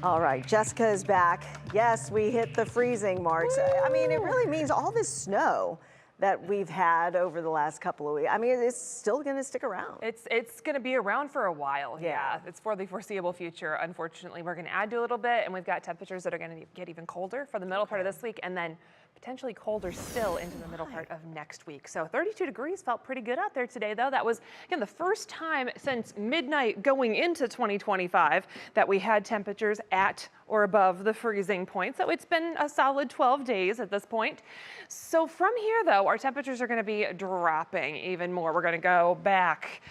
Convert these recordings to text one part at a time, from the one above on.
All right, Jessica is back. Yes, we hit the freezing marks. I mean, it really means all this snow that we've had over the last couple of weeks. I mean, it's still going to stick around. It's going to be around for a while. Yeah. It's for the foreseeable future. Unfortunately, we're going to add to a little bit, and we've got temperatures that are going to get even colder for the middle part of this week, and then potentially colder still into the middle part of next week. So 32 degrees felt pretty good out there today, though. That was, again, the first time since midnight going into 2025 that we had temperatures at or above the freezing point. So it's been a solid 12 days at this point. So from here, though, our temperatures are going to be dropping even more. We're going to go back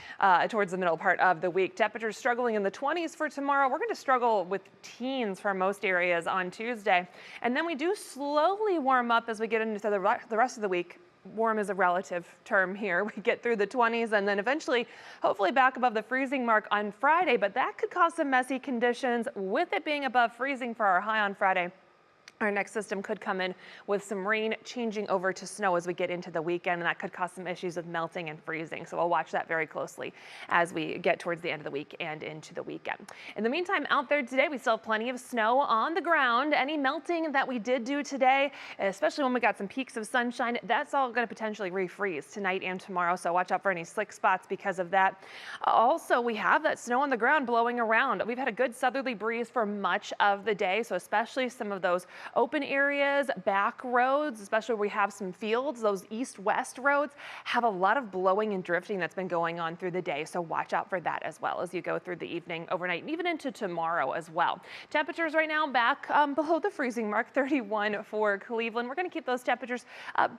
towards the middle part of the week. Temperatures struggling in the 20s for tomorrow. We're going to struggle with teens for most areas on Tuesday. And then we do slowly warm up as we get into the rest of the week. Warm is a relative term here. We get through the 20s and then eventually, hopefully back above the freezing mark on Friday, but that could cause some messy conditions with it being above freezing for our high on Friday. Our next system could come in with some rain changing over to snow as we get into the weekend, and that could cause some issues with melting and freezing. So we'll watch that very closely as we get towards the end of the week and into the weekend. In the meantime, out there today, we still have plenty of snow on the ground. Any melting that we did do today, especially when we got some peaks of sunshine, that's all going to potentially refreeze tonight and tomorrow. So watch out for any slick spots because of that. Also, we have that snow on the ground blowing around. We've had a good southerly breeze for much of the day, so especially some of those open areas, back roads, especially where we have some fields, those east-west roads have a lot of blowing and drifting that's been going on through the day. So watch out for that as well as you go through the evening, overnight, and even into tomorrow as well. Temperatures right now back below the freezing mark, 31 for Cleveland. We're going to keep those temperatures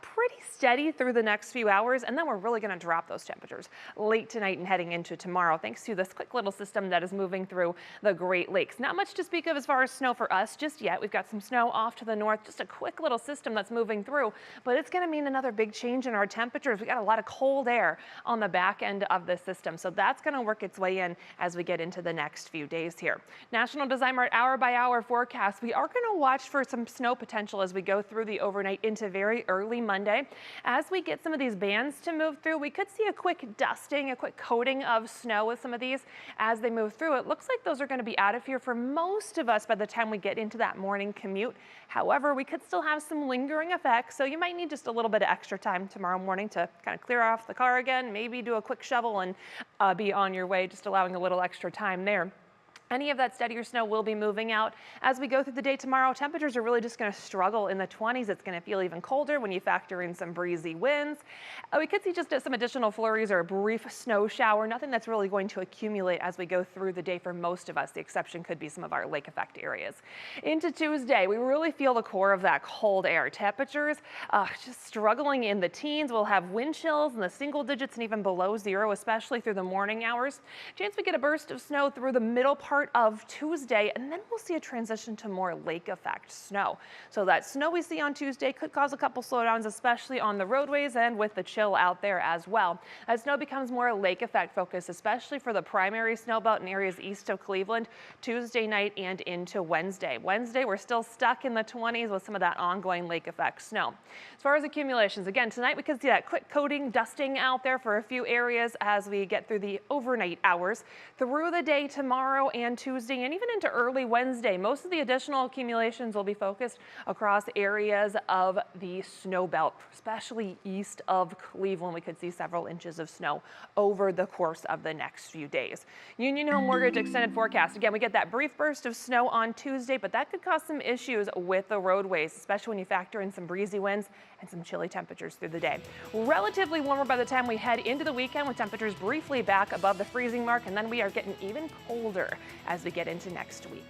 pretty steady through the next few hours, and then we're really going to drop those temperatures late tonight and heading into tomorrow, thanks to this quick little system that is moving through the Great Lakes. Not much to speak of as far as snow for us just yet. We've got some snow off to the north, just a quick little system that's moving through, but it's going to mean another big change in our temperatures. We got a lot of cold air on the back end of the system, so that's going to work its way in as we get into the next few days here. National Design Mart hour by hour forecast. We are going to watch for some snow potential as we go through the overnight into very early Monday. As we get some of these bands to move through, we could see a quick dusting, a quick coating of snow with some of these as they move through. It looks like those are going to be out of here for most of us by the time we get into that morning commute. However, we could still have some lingering effects, so you might need just a little bit of extra time tomorrow morning to kind of clear off the car again, maybe do a quick shovel and be on your way, just allowing a little extra time there. Any of that steadier snow will be moving out. As we go through the day tomorrow, temperatures are really just going to struggle in the 20s. It's going to feel even colder when you factor in some breezy winds. We could see just some additional flurries or a brief snow shower. Nothing that's really going to accumulate as we go through the day for most of us. The exception could be some of our lake effect areas. Into Tuesday, we really feel the core of that cold air. Temperatures just struggling in the teens. We'll have wind chills in the single digits and even below zero, especially through the morning hours. Chance we get a burst of snow through the middle part of Tuesday, and then we'll see a transition to more lake effect snow. So that snow we see on Tuesday could cause a couple slowdowns, especially on the roadways and with the chill out there as well. As snow becomes more lake effect focused, especially for the primary snowbelt in areas east of Cleveland, Tuesday night and into Wednesday. Wednesday, we're still stuck in the 20s with some of that ongoing lake effect snow. As far as accumulations, again, tonight we could see that quick coating, dusting out there for a few areas as we get through the overnight hours. Through the day tomorrow and Tuesday and even into early Wednesday, most of the additional accumulations will be focused across areas of the snow belt, especially east of Cleveland. We could see several inches of snow over the course of the next few days. Union Home Mortgage extended forecast. Again, we get that brief burst of snow on Tuesday, but that could cause some issues with the roadways, especially when you factor in some breezy winds and some chilly temperatures through the day. Relatively warmer by the time we head into the weekend, with temperatures briefly back above the freezing mark, and then we are getting even colder as we get into next week.